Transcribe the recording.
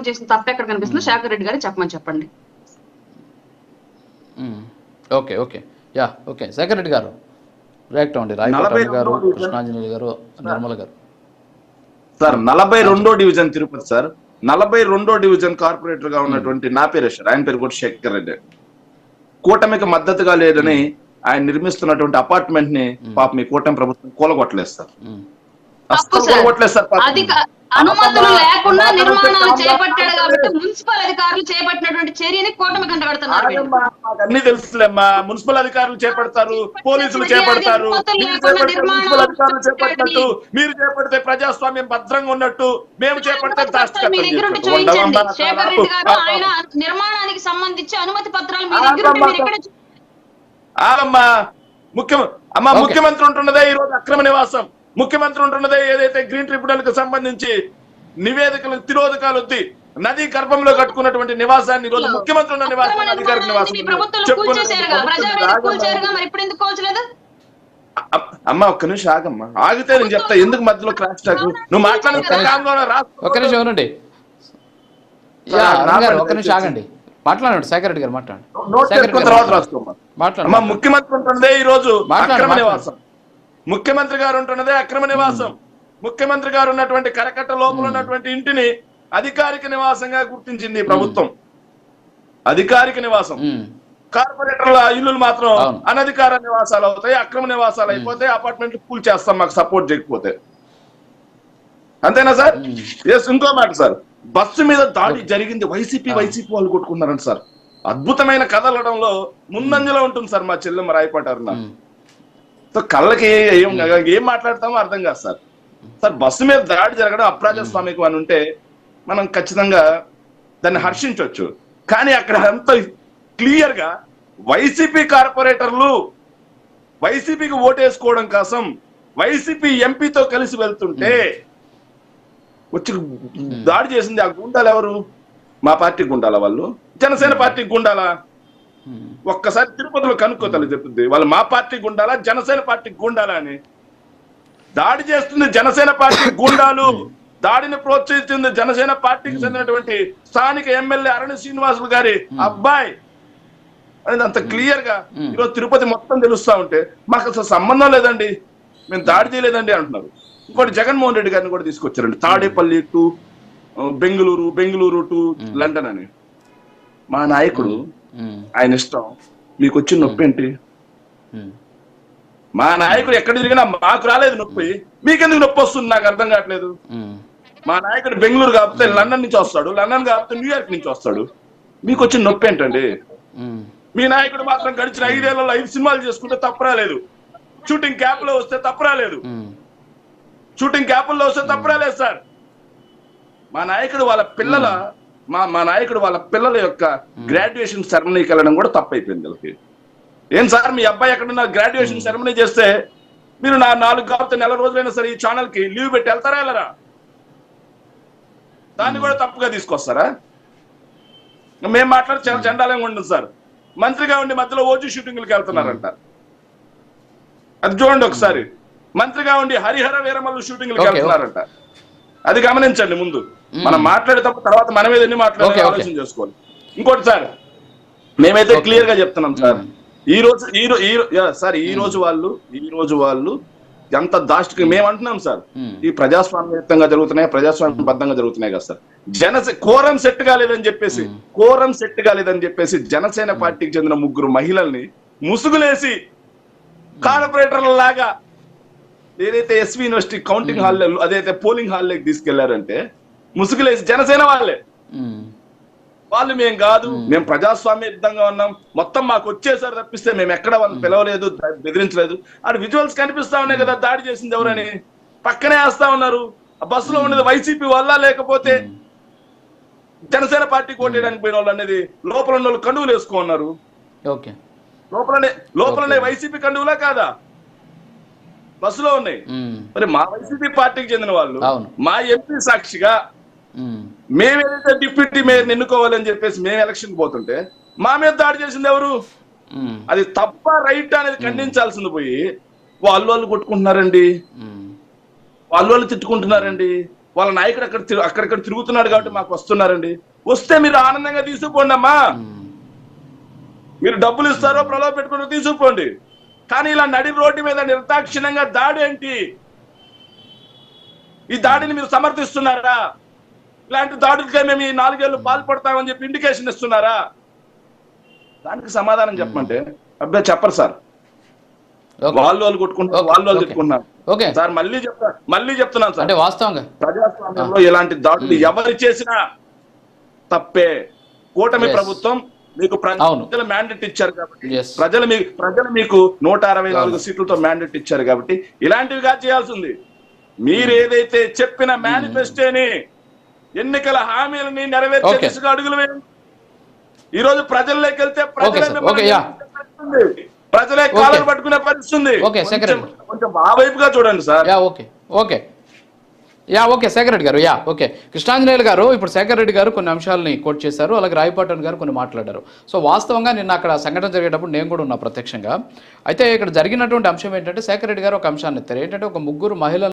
చేసిన తప్ప ఎక్కడ కనిపిస్తుందో శేఖర్ రెడ్డి గారు చెప్పండి. Okay okay ya okay Shekhar Reddy గారు రియాక్ట్ అవ్వండి. రాయపాటి గారు, కృష్ణాంజనేయులు గారు, నిర్మల గారు. సార్ 42వ డివిజన్ తిరుపతి సార్, 42వ డివిజన్ కార్పొరేటర్ గా ఉన్నటువంటి నా పేరు ఆయన పేరు కూడా శేఖర్ రెడ్డి. కూటమికి మద్దతుగా లేదని ఆయన నిర్మిస్తున్నటువంటి అపార్ట్మెంట్ ని పాపం ఈ కూటమి ప్రభుత్వం కూలగొట్టలేదు సార్. అనుమతులు లేకుండా నిర్మాణాలు చేపట్టాడు కాబట్టి మున్సిపల్ అధికారులు చేపట్టినటువంటి చర్యని కూటమి కంట పెడుతున్నారు. అన్ని తెలుసులేమ్మా, మున్సిపల్ అధికారులు చేపడతారు, పోలీసులు చేపడతారు. చేపట్టినట్టు మీరు చేపడితే ప్రజాస్వామ్యం భద్రంగా ఉన్నట్టు, మేము చేపడితే శేఖర్ రెడ్డి గారు ఆయన నిర్మాణానికి సంబంధించి అనుమతి పత్రాలు మీ దగ్గర ముఖ్యమంత్రి ఉంటున్నదే ఈ రోజు అక్రమ నివాసం. ముఖ్యమంత్రి ఉంటున్నదే ఏదైతే గ్రీన్ ట్రిబ్యునల్ కు సంబంధించి నివేదికలు తిరోధకాలు వద్ది నదీ గర్భంలో కట్టుకున్నటువంటి నివాసాన్ని ఈరోజు ముఖ్యమంత్రి ఉన్న నివాసాన్ని అధికారిక నివాసం. అమ్మా ఒక్క నిమిషం ఆగమ్మా, ఆగితే నేను చెప్తా ఎందుకు మధ్యలో క్రాష్ టాక్. నువ్వు మాట్లాడే ఒక్క నిమిషం అవునండి, ఒక్క నిమిషం ఆగండి, మాట్లాడండి శేఖర్ రెడ్డి గారు మాట్లాడండి. తర్వాత రాసుకోమ్మా. ముఖ్యమంత్రి ఉంటున్నదే ఈ రోజు అక్రమ నివాసం. ముఖ్యమంత్రి గారు ఉంటున్నదే అక్రమ నివాసం. ముఖ్యమంత్రి గారు ఉన్నటువంటి కరకట్ట లోపల ఉన్నటువంటి ఇంటిని అధికారిక నివాసంగా గుర్తించింది ప్రభుత్వం. అధికారిక నివాసం. కార్పొరేటర్ల ఇల్లులు మాత్రం అనధికార నివాసాలు అవుతాయి, అక్రమ నివాసాలు అయిపోతాయి. అపార్ట్మెంట్లు కూల్ చేస్తాం మాకు సపోర్ట్ చేయకపోతే. అంతేనా సార్? ఎస్. ఇంకో మాట సార్, బస్సు మీద దాడి జరిగింది, వైసీపీ వాళ్ళు కొట్టుకున్నారంట సార్. అద్భుతమైన కథలడంలో ముందంజలో ఉంటుంది సార్ మా చెల్లెమ్మ రాయపాటారు. సో కళ్ళకి ఏం మాట్లాడతామో అర్థం కాదు సార్. సార్ బస్సు మీద దాడి జరగడం అప్రజాస్వామికం అని ఉంటే మనం ఖచ్చితంగా దాన్ని హర్షించవచ్చు. కానీ అక్కడ అంత క్లియర్ గా వైసీపీ కార్పొరేటర్లు వైసీపీకి ఓటేసుకోవడం కోసం వైసీపీ ఎంపీతో కలిసి వెళ్తుంటే వచ్చి దాడి చేసింది ఆ గుండాలు ఎవరు? మా పార్టీ గుండాలా వాళ్ళు? జనసేన పార్టీ గుండాలా? ఒక్కసారి తిరుపతిలో కనుక్కోతలు చెప్తుంది వాళ్ళు మా పార్టీ గుండాలా జనసేన పార్టీ గుండాలా అని. దాడి చేస్తుంది జనసేన పార్టీ గుండాలు, దాడిని ప్రోత్సహిస్తుంది జనసేన పార్టీకి చెందినటువంటి స్థానిక ఎమ్మెల్యే అరణ్య శ్రీనివాసులు గారి అబ్బాయి అనేది అంత క్లియర్ గా ఈరోజు తిరుపతి మొత్తం తెలుస్తా ఉంటే మాకు అసలు సంబంధం లేదండి, మేము దాడి చేయలేదండి అంటున్నారు. ఇంకోటి జగన్మోహన్ రెడ్డి గారిని కూడా తీసుకొచ్చారండి, Tadepalli to Bengaluru to London అని. మా నాయకుడు ఆయన ఇష్టం, మీకు వచ్చిన నొప్పి ఏంటి? మా నాయకుడు ఎక్కడ తిరిగినా మాకు రాలేదు నొప్పి, మీకెందుకు నొప్పి వస్తుంది నాకు అర్థం కావట్లేదు. మా నాయకుడు బెంగళూరు కాకపోతే లండన్ నుంచి వస్తాడు, లండన్ కాకపోతే న్యూయార్క్ నుంచి వస్తాడు, మీకు వచ్చిన నొప్పి ఏంటండి? మీ నాయకుడు మాత్రం గడిచిన 5 ఏళ్లలో 5 సినిమాలు చేసుకుంటే తప్పరాలేదు, షూటింగ్ క్యాప్ లో వస్తే తప్పరాలేదు, షూటింగ్ క్యాపుల్లో వస్తే తప్పరాలేదు సార్. మా నాయకుడు వాళ్ళ పిల్లల యొక్క గ్రాడ్యుయేషన్ సెరమనీకి వెళ్ళడం కూడా తప్పైపోయింది వీళ్ళకి. ఏం సార్ మీ అబ్బాయి ఎక్కడున్నా గ్రాడ్యుయేషన్ సెరమనీ చేస్తే మీరు 4 కాకపోతే నెల రోజులైనా సరే ఈ ఛానల్ కి లీవ్ పెట్టి వెళ్తారా వెళ్ళరా? దాన్ని కూడా తప్పుగా తీసుకొస్తారా? మేము మాట్లాడి చాలా చండాలంగా ఉంటుంది సార్. మంత్రిగా ఉండి మధ్యలో ఓజీ షూటింగ్లకు వెళ్తున్నారంట, అది చూడండి ఒకసారి. మంత్రిగా ఉండి హరిహర వీరమల్లు షూటింగ్లకు వెళ్తున్నారంట, అది గమనించండి. ముందు మనం మాట్లాడేటప్పుడు తర్వాత మన మీద ఎన్ని మాట్లాడే ఆలోచన చేసుకోవాలి. ఇంకోటి సార్, మేమైతే క్లియర్ గా చెప్తున్నాం సార్, ఈ రోజు వాళ్ళు ఎంత దాష్టికి మేము అంటున్నాం సార్, ఈ ప్రజాస్వామ్యయుతంగా జరుగుతున్నాయి, ప్రజాస్వామ్యబద్ధంగా జరుగుతున్నాయి కదా సార్. కోరం సెట్ కాలేదని చెప్పేసి జనసేన పార్టీకి చెందిన 3 మహిళల్ని ముసుగులేసి కార్పొరేటర్ల లాగా ఏదైతే ఎస్వి యూనివర్సిటీ కౌంటింగ్ హాల్ అదైతే పోలింగ్ హాల్లోకి తీసుకెళ్లారంటే ముసుగులేసి జనసేన వాళ్ళు మేము కాదు, మేము ప్రజాస్వామ్యయుతంగా ఉన్నాం, మొత్తం మాకు వచ్చేసారి తప్పిస్తే మేము ఎక్కడ వాళ్ళని పిలవలేదు, బెదిరించలేదు. అది విజువల్స్ కనిపిస్తా ఉన్నాయి కదా దాడి చేసింది ఎవరని. పక్కనే వేస్తా ఉన్నారు. ఆ బస్సులో ఉండేది వైసీపీ వల్ల లేకపోతే జనసేన పార్టీ కోటేయడానికి పోయిన వాళ్ళు అనేది లోపల ఉన్న వాళ్ళు కండువులు వేసుకున్నారు. లోపలనే వైసీపీ కండువులా కాదా బస్సులో ఉన్నాయి. మరి మా వైసీపీ పార్టీకి చెందిన వాళ్ళు మా ఎంపీ సాక్షిగా మేమేదైతే డిప్యూటీ మేయర్ ఎన్నుకోవాలని చెప్పేసి మేము ఎలక్షన్ పోతుంటే మా మీద దాడి చేసింది ఎవరు? అది తప్ప రైట్ అనేది ఖండించాల్సింది పోయి వాళ్ళు కొట్టుకుంటున్నారండి, వాళ్ళు తిట్టుకుంటున్నారండి. వాళ్ళ నాయకుడు అక్కడక్కడ తిరుగుతున్నాడు కాబట్టి మాకు వస్తున్నారండి. వస్తే మీరు ఆనందంగా తీసుకుపోండి అమ్మా. మీరు డబ్బులు ఇస్తారో ప్రలోభ పెట్టుకుని తీసుకుపోండి. కానీ ఇలా నడి రోడ్డు మీద నిర్దాక్షిణ్యంగా దాడి ఏంటి? ఈ దాడిని మీరు సమర్థిస్తున్నారా? ఇలాంటి దాడులకే మేము ఈ 4 ఏళ్ళు పాల్పడతామని చెప్పి ఇండికేషన్ ఇస్తున్నారా? దానికి సమాధానం చెప్పమంటే అబ్బాయి చెప్పరు సార్. వాళ్ళు కొట్టుకుంటారు, వాళ్ళు తిట్టుకుంటున్నారు. ఓకే సార్ మళ్ళీ చెప్తున్నాను సార్, అంటే వాస్తవంగా ప్రజాస్వామ్యంలో ఇలాంటి దాడులు ఎవరు చేసినా తప్పే. కూటమి ప్రభుత్వం మీకు ప్రజలు మ్యాండేట్ ఇచ్చారు కాబట్టి, ప్రజలు మీకు 164 సీట్లతో మ్యాండేట్ ఇచ్చారు కాబట్టి ఇలాంటివిగా చేయాల్సింది. మీరు ఏదైతే చెప్పిన మేనిఫెస్టోని, ఎన్నికల హామీలని నెరవేర్చే దిశగా అడుగులు వేయండి. ఈ రోజు ప్రజల్లోకి వెళ్తే ప్రజలే కాలర్ పట్టుకునే పరిస్థితుంది. కొంచెం ఆ వైపుగా చూడండి సార్. ఓకే శేఖర్ రెడ్డి గారు. ఓకే కృష్ణాంజనేయులు గారు, ఇప్పుడు శేఖర్ రెడ్డి గారు కొన్ని అంశాలని కోట్ చేశారు, అలాగే రాయపాటన్ గారు కొన్ని మాట్లాడారు. సో వాస్తవంగా నిన్న అక్కడ సంఘటన జరిగేటప్పుడు నేను కూడా ఉన్నా ప్రత్యక్షంగా. అయితే ఇక్కడ జరిగినటువంటి అంశం ఏంటంటే శేఖర్ రెడ్డి గారు ఒక అంశాన్ని ఎత్తారు. ఏంటంటే ఒక 3 మహిళలు